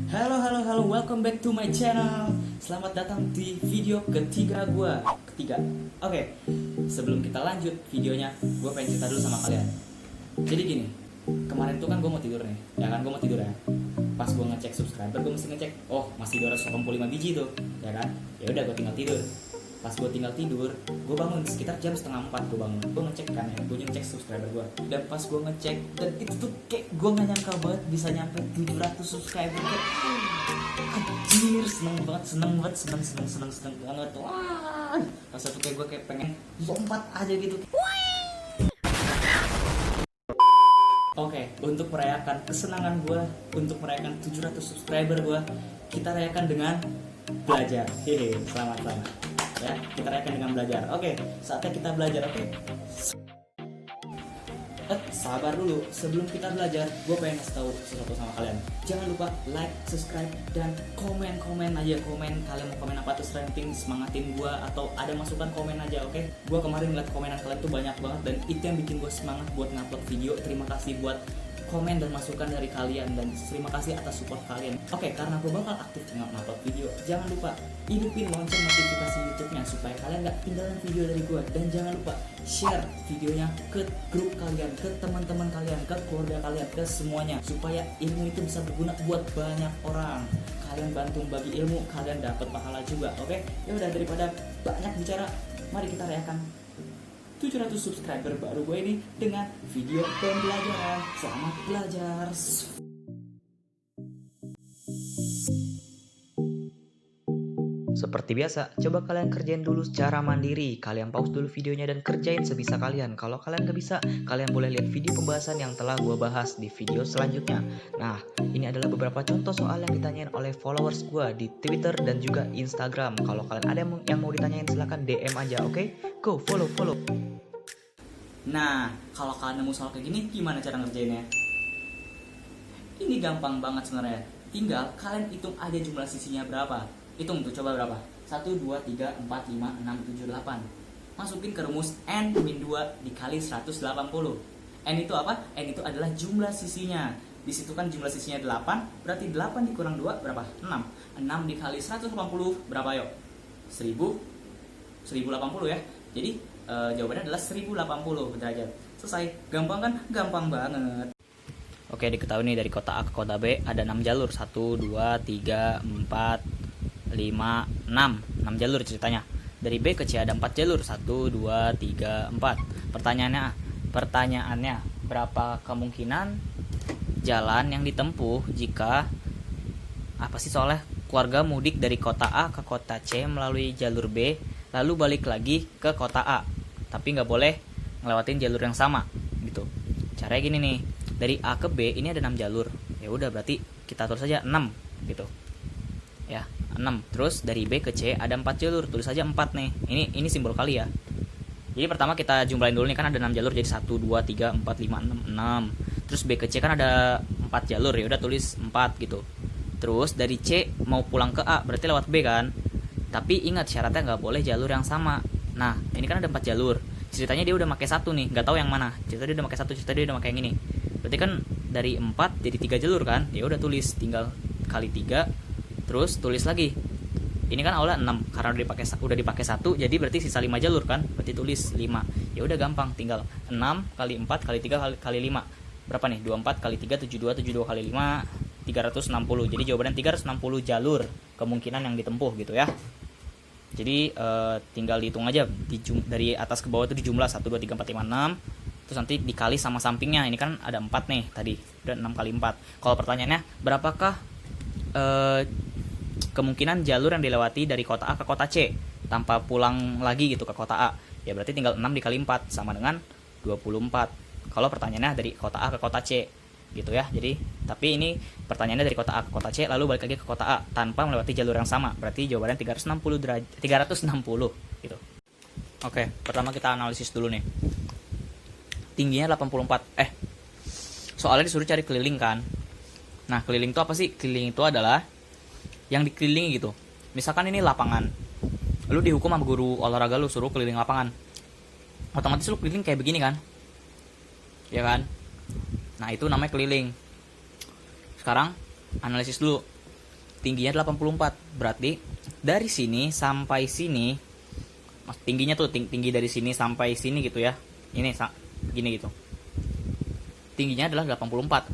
Halo, welcome back to my channel. Selamat datang di video ketiga gua. Oke, sebelum kita lanjut videonya, gua pengen cerita dulu sama kalian. Jadi gini, kemarin tuh kan gua mau tidur nih, ya kan gua mau tidur ya. Pas gua ngecek subscriber, gua mesti ngecek, oh masih 285 biji tuh, ya kan? Ya udah gua tinggal tidur. Pas gue tinggal tidur, gue bangun sekitar jam setengah 4 gue bangun. Gue ngecek kan ya, gue ngecek subscriber gue. Dan pas gue ngecek, dan itu tuh kayak gue gak nyangka banget bisa nyampe 700 subscriber. Kayak anjir, seneng banget. Wah, pas itu kayak gue kayak pengen lompat aja gitu. Oke, untuk merayakan kesenangan gue, untuk merayakan 700 subscriber gue, kita rayakan dengan belajar. Hehe, selamat. Ya, kita rayakan dengan belajar. Oke, saatnya kita belajar. Oke. Sabar dulu. Sebelum kita belajar, gue pengen kasih tahu sesuatu sama kalian. Jangan lupa like, subscribe, dan komen aja. Kalian mau komen apa tuh, strengthening, semangatin gue, atau ada masukan komen aja. Oke. Gue kemarin ngeliat komenan kalian tuh banyak banget, dan itu yang bikin gue semangat buat ngupload video. Terima kasih buat komen dan masukan dari kalian, dan terima kasih atas support kalian. Oke, karena gue bakal aktif ngupload video, jangan lupa hidupin lonceng notifikasi YouTube-nya supaya kalian gak ketinggalan video dari gue. Dan jangan lupa share videonya ke grup kalian, ke teman-teman kalian, ke keluarga kalian, ke semuanya, supaya ilmu itu bisa berguna buat banyak orang. Kalian bantu bagi ilmu, kalian dapat pahala juga. Oke, ya udah, daripada banyak bicara, mari kita rayakan 700 subscriber baru gue ini dengan video pembelajaran. Selamat belajar. Seperti biasa, coba kalian kerjain dulu secara mandiri. Kalian pause dulu videonya dan kerjain sebisa kalian. Kalau kalian gak bisa, kalian boleh lihat video pembahasan yang telah gue bahas di video selanjutnya. Nah, ini adalah beberapa contoh soal yang ditanyain oleh followers gue di Twitter dan juga Instagram. Kalau kalian ada yang mau ditanyain, silahkan DM aja, oke? Go, follow. Nah, kalau kalian nemu soal kayak gini, gimana cara ngerjainnya? Ini gampang banget sebenarnya. Tinggal kalian hitung aja jumlah sisinya berapa. Hitung tuh, coba berapa? 1, 2, 3, 4, 5, 6, 7, 8. Masukin ke rumus N-2 dikali 180. N itu apa? N itu adalah jumlah sisinya. Di situ kan jumlah sisinya 8, berarti 8 dikurang 2 berapa? 6. 6 dikali 180 berapa yuk? 1080 ya. Jadi jawabannya adalah 1080 derajat. Selesai. Gampang kan? Gampang banget. Oke, diketahui nih dari kota A ke kota B ada 6 jalur. 1, 2, 3, 4, 5, 6 jalur ceritanya. Dari B ke C ada 4 jalur. 1, 2, 3, 4. Pertanyaannya, berapa kemungkinan jalan yang ditempuh jika soalnya keluarga mudik dari kota A ke kota C melalui jalur B lalu balik lagi ke kota A, tapi nggak boleh ngelewatin jalur yang sama gitu. Caranya gini nih, dari A ke B ini ada 6 jalur. Ya udah, berarti kita tulis saja 6 gitu. Ya, 6. Terus dari B ke C ada 4 jalur, tulis saja 4 nih. Ini simbol kali ya. Jadi pertama kita jumlahin dulu nih, kan ada 6 jalur, jadi 1 2 3 4 5 6. Terus B ke C kan ada 4 jalur, ya udah tulis 4 gitu. Terus dari C mau pulang ke A berarti lewat B kan. Tapi ingat syaratnya nggak boleh jalur yang sama. Nah, ini kan ada 4 jalur. Ceritanya dia udah pakai 1 nih, nggak tahu yang mana. Ceritanya dia udah pakai 1, ceritanya dia udah pakai yang ini. Berarti kan dari 4 jadi 3 jalur kan? Ya udah tulis, tinggal kali 3. Terus tulis lagi. Ini kan awalnya 6 karena udah dipakai 1, jadi berarti sisa 5 jalur kan? Berarti tulis 5. Ya udah gampang, tinggal 6 kali 4 kali 3 kali 5. Berapa nih? 24 kali 3 72 kali 5 360. Jadi jawabannya 360 jalur kemungkinan yang ditempuh gitu ya. Jadi tinggal dihitung aja dari atas ke bawah itu dijumlah 1 2 3 4 5 6. Terus nanti dikali sama sampingnya. Ini kan ada 4 nih tadi. Udah 6 kali 4. Kalau pertanyaannya, berapakah kemungkinan jalur yang dilewati dari kota A ke kota C tanpa pulang lagi gitu ke kota A? Ya berarti tinggal 6 dikali 4 sama dengan 24. Kalau pertanyaannya dari kota A ke kota C gitu ya. Jadi tapi ini pertanyaannya dari kota A ke kota C lalu balik lagi ke kota A tanpa melewati jalur yang sama. Berarti jawabannya 360 gitu. Oke, pertama kita analisis dulu nih. Tingginya 84. Soalnya disuruh cari keliling kan. Nah, keliling itu apa sih? Keliling itu adalah yang dikelilingi gitu. Misalkan ini lapangan. Lu dihukum sama guru olahraga, lu suruh keliling lapangan. Otomatis lu keliling kayak begini kan? Ya kan? Nah, itu namanya keliling. Sekarang analisis dulu. tingginya 84. Berarti dari sini sampai sini, tingginya tuh tinggi dari sini sampai sini gitu ya. Ini gini gitu. Tingginya adalah 84.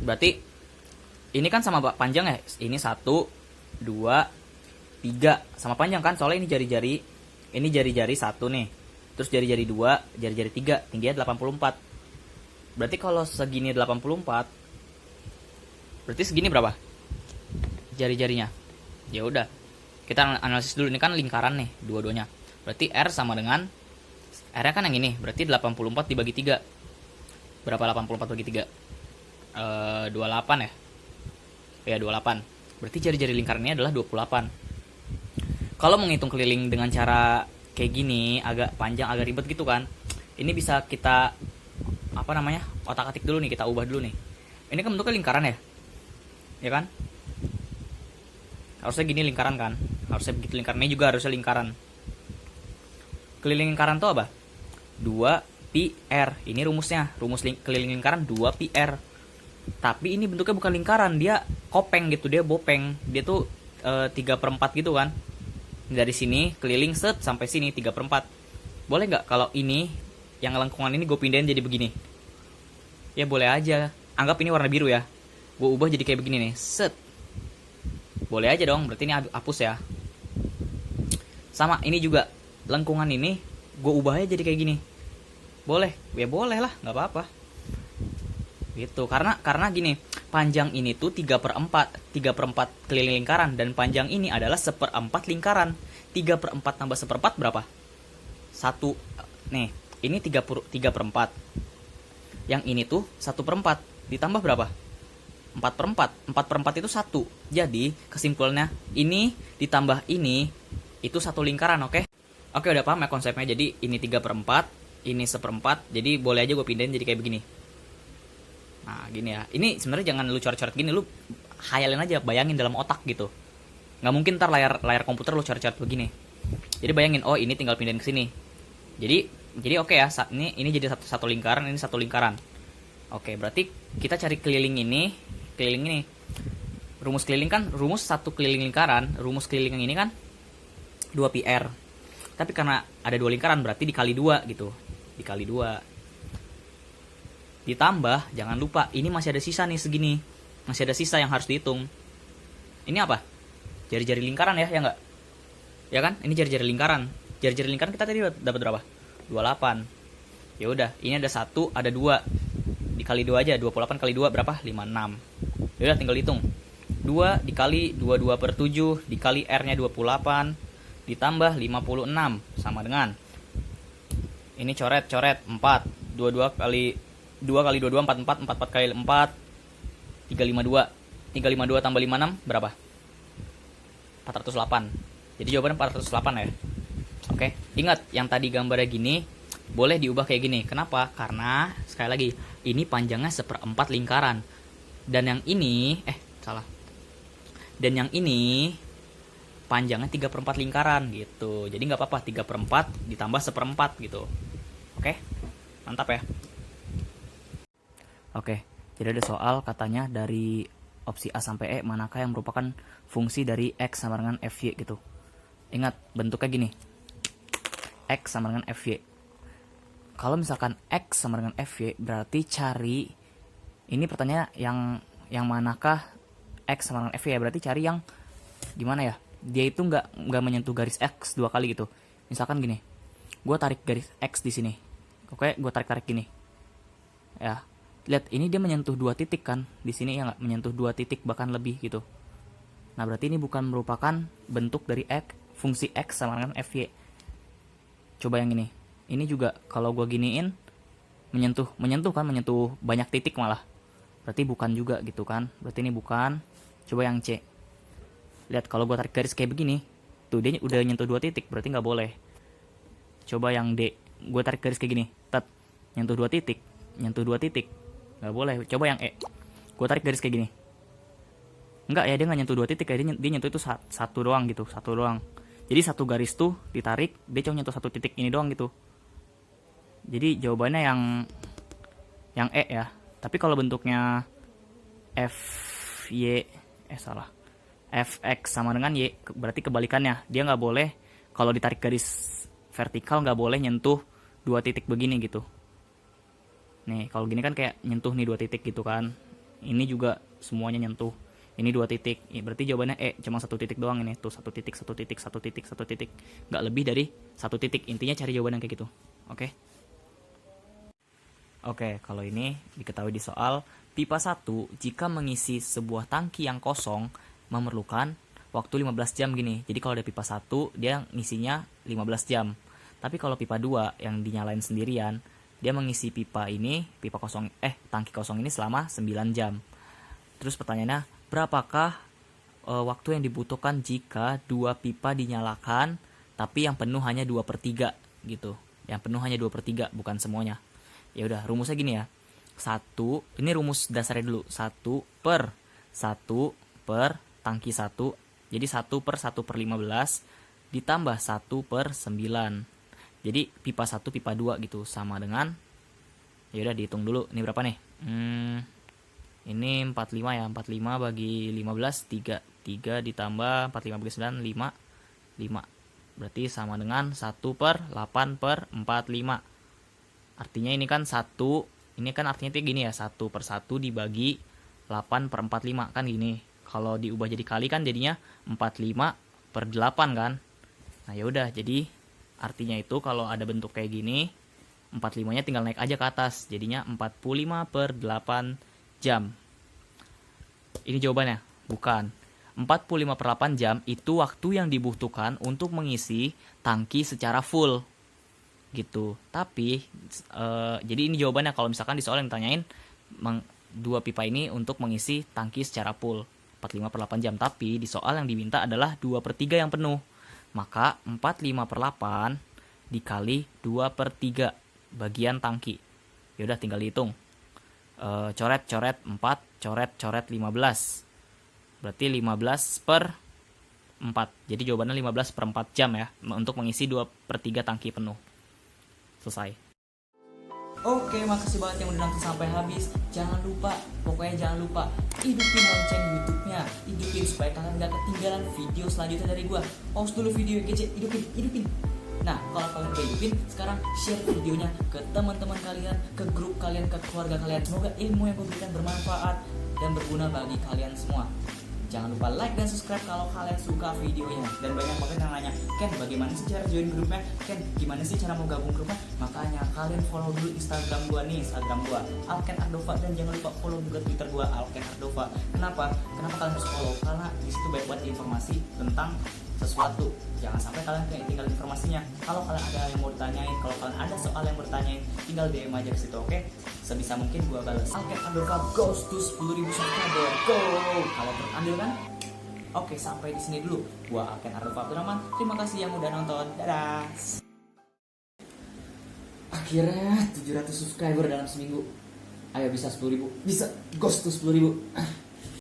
Berarti ini kan sama panjang ya. Ini 1 2 3 sama panjang kan, soalnya ini jari-jari, ini jari-jari 1 nih, terus jari-jari 2, jari-jari 3, tingginya 84. Berarti kalau segini 84, berarti segini berapa jari-jarinya? Ya udah, kita analisis dulu. Ini kan lingkaran nih dua-duanya, berarti R sama dengan R nya kan yang ini, berarti 84 dibagi 3. Berapa 84 bagi 3? 28 ya. Ya 28. Berarti jari-jari lingkaran ini adalah 28. Kalau menghitung keliling dengan cara kayak gini, agak panjang, agak ribet gitu kan, ini bisa kita otak-atik dulu nih, kita ubah dulu nih. Ini kan bentuknya lingkaran ya kan? Harusnya gini lingkaran kan, harusnya begitu lingkaran. Ini juga harusnya lingkaran. Keliling lingkaran tuh apa? 2 pi r. Ini rumusnya, keliling lingkaran 2 pi r. Tapi ini bentuknya bukan lingkaran, dia kopeng gitu, dia bopeng. Dia tuh 3/4 gitu kan. Dari sini keliling set sampai sini 3/4. Boleh nggak kalau ini yang lengkungan ini gue pindahin jadi begini? Ya boleh aja. Anggap ini warna biru ya, gue ubah jadi kayak begini nih, set. Boleh aja dong, berarti ini hapus ya. Sama ini juga, lengkungan ini gue ubahnya jadi kayak gini. Boleh, ya boleh lah, nggak apa-apa. Gitu, karena gini, panjang ini tuh 3/4 keliling lingkaran, dan panjang ini adalah 1/4 lingkaran. 3/4 tambah 1/4 berapa? 1. Nih, ini 3/4. Yang ini tuh 1/4 ditambah berapa? 4/4. 4/4 itu 1. Jadi kesimpulannya ini ditambah ini itu 1 lingkaran, oke? Oke, udah paham ya konsepnya. Jadi ini 3/4, ini 1/4. Jadi boleh aja gue pindahin jadi kayak begini. Nah gini ya, ini sebenarnya jangan lu coret-coret gini, lu khayalin aja, bayangin dalam otak gitu. Nggak mungkin ntar layar komputer lu coret-coret begini. Jadi bayangin, oh ini tinggal pindahin ke sini. Jadi oke ya, ini jadi satu lingkaran, ini satu lingkaran. Oke, berarti kita cari keliling ini. Rumus keliling kan, rumus satu keliling lingkaran, rumus keliling yang ini kan 2 pi r. Tapi karena ada 2 lingkaran, berarti dikali 2 gitu. Dikali 2. Ditambah, jangan lupa, ini masih ada sisa nih segini. Masih ada sisa yang harus dihitung. Ini apa? Jari-jari lingkaran ya nggak? Ya kan? Ini jari-jari lingkaran. Jari-jari lingkaran kita tadi dapat berapa? 28. Ya udah, ini ada 1, ada 2. Dikali 2 aja, 28 kali 2 berapa? 56. Ya udah, tinggal hitung. 2 dikali 22/7 dikali R-nya 28 ditambah 56 sama dengan ini coret 4. 22 kali 2 kali 22 44, 44 kali 4 352. 352 tambah 56 berapa? 408. Jadi jawabannya 408 ya. Oke, ingat yang tadi gambarnya gini boleh diubah kayak gini. Kenapa? Karena sekali lagi ini panjangnya 1/4 lingkaran. Dan yang ini Dan yang ini panjangnya 3/4 lingkaran gitu. Jadi nggak apa-apa, 3/4 ditambah 1/4 gitu. Oke, mantap ya. Oke, jadi ada soal katanya dari opsi A sampai E, manakah yang merupakan fungsi dari X sama dengan FY gitu. Ingat, bentuknya gini. X sama dengan FY. Kalau misalkan X sama dengan FY, berarti cari, ini pertanyaan yang manakah X sama dengan FY ya, berarti cari yang gimana ya, dia itu nggak menyentuh garis X 2 kali gitu. Misalkan gini, gue tarik garis X di sini, oke, gue tarik gini ya. Lihat, ini dia menyentuh 2 titik kan di sini ya, nggak menyentuh 2 titik bahkan lebih gitu. Nah berarti ini bukan merupakan bentuk dari fungsi X sama dengan FY. Coba yang ini juga kalau gue giniin menyentuh banyak titik malah, berarti bukan juga gitu kan, berarti ini bukan. Coba yang C, lihat kalau gue tarik garis kayak begini tuh, dia udah nyentuh 2 titik, berarti nggak boleh. Coba yang D, gue tarik garis kayak gini, nyentuh 2 titik, nggak boleh. Coba yang E, gue tarik garis kayak gini, enggak ya, dia nggak nyentuh 2 titik ya, dia nyentuh itu satu doang gitu, satu doang. Jadi satu garis tuh ditarik, dia cuma nyentuh 1 titik ini doang gitu. Jadi jawabannya yang E ya. Tapi kalau bentuknya fx sama dengan y, berarti kebalikannya. Dia nggak boleh, kalau ditarik garis vertikal nggak boleh nyentuh dua titik begini gitu. Nih kalau gini kan kayak nyentuh nih dua titik gitu kan. Ini juga semuanya nyentuh. Ini dua titik. Ya, berarti jawabannya cuma satu titik doang ini. Tuh satu titik, satu titik, satu titik, satu titik. Nggak lebih dari satu titik. Intinya cari jawaban yang kayak gitu. Oke. Oke, kalau ini diketahui di soal pipa 1 jika mengisi sebuah tangki yang kosong memerlukan waktu 15 jam gini. Jadi kalau ada pipa 1 dia ngisinya 15 jam. Tapi kalau pipa 2 yang dinyalain sendirian, dia mengisi tangki kosong ini selama 9 jam. Terus pertanyaannya, berapakah waktu yang dibutuhkan jika dua pipa dinyalakan tapi yang penuh hanya 2/3 gitu. Yang penuh hanya 2/3, bukan semuanya. Ya udah, rumusnya gini ya. Ini rumus dasarnya dulu. 1 per tangki 1. Jadi 1/1/15 ditambah 1/9. Jadi pipa 1 pipa 2 gitu sama dengan, ya udah dihitung dulu. Ini berapa nih? Ini 45 ya. 45 bagi 15 3 ditambah 45 bagi 9 5. Berarti sama dengan 1/8/45. Artinya ini kan 1, ini kan artinya itu gini ya, 1/1 dibagi 8/45 kan gini. Kalau diubah jadi kali kan jadinya 45/8 kan. Nah ya udah, jadi artinya itu kalau ada bentuk kayak gini, 45-nya tinggal naik aja ke atas, jadinya 45/8 jam. Ini jawabannya, bukan. 45/8 jam itu waktu yang dibutuhkan untuk mengisi tangki secara full gitu. Tapi jadi ini jawabannya kalau misalkan di soal yang ditanyain dua pipa ini untuk mengisi tangki secara full 45/8 jam. Tapi di soal yang diminta adalah 2/3 yang penuh. Maka 45/8 dikali 2/3 bagian tangki. Yaudah tinggal dihitung. Coret-coret 4, coret-coret 15. Berarti 15/4. Jadi jawabannya 15/4 jam ya untuk mengisi 2/3 tangki penuh. Selesai. Oke, makasih banget yang udah nonton sampai habis. Pokoknya jangan lupa hidupin lonceng YouTube-nya, hidupin supaya kalian gak ketinggalan video selanjutnya dari gua. Pause dulu video yang kecil, hidupin. Nah, kalau kalian udah hidupin, sekarang share videonya ke teman-teman kalian, ke grup kalian, ke keluarga kalian. Semoga ilmu yang gue berikan bermanfaat dan berguna bagi kalian semua. Jangan lupa like dan subscribe kalau kalian suka videonya. Dan banyak banget yang nanya, Ken bagaimana sih cara join grupnya? Ken gimana sih cara mau gabung grupnya? Makanya kalian follow dulu Instagram gua nih, Instagram gua Alken Ardova, dan jangan lupa follow juga Twitter gua Alken Ardova. Kenapa kalian harus follow? Karena di situ banyak banget informasi tentang sesuatu. Jangan sampai kalian tinggal informasinya. Kalau kalian ada yang mau ditanyain, kalau kalian ada soal yang bertanyain, tinggal DM aja ke situ, oke? Sebisa mungkin gua balas. Alken Ardova goes to 10.000 subscriber. Go! Kalian terandil kan? Oke, sampai di sini dulu. Gua Alken Ardova Abdurrahman. Terima kasih yang udah nonton. Dadah. Akhirnya 700 subscriber dalam seminggu. Ayo bisa 10.000. Bisa goes to 10.000.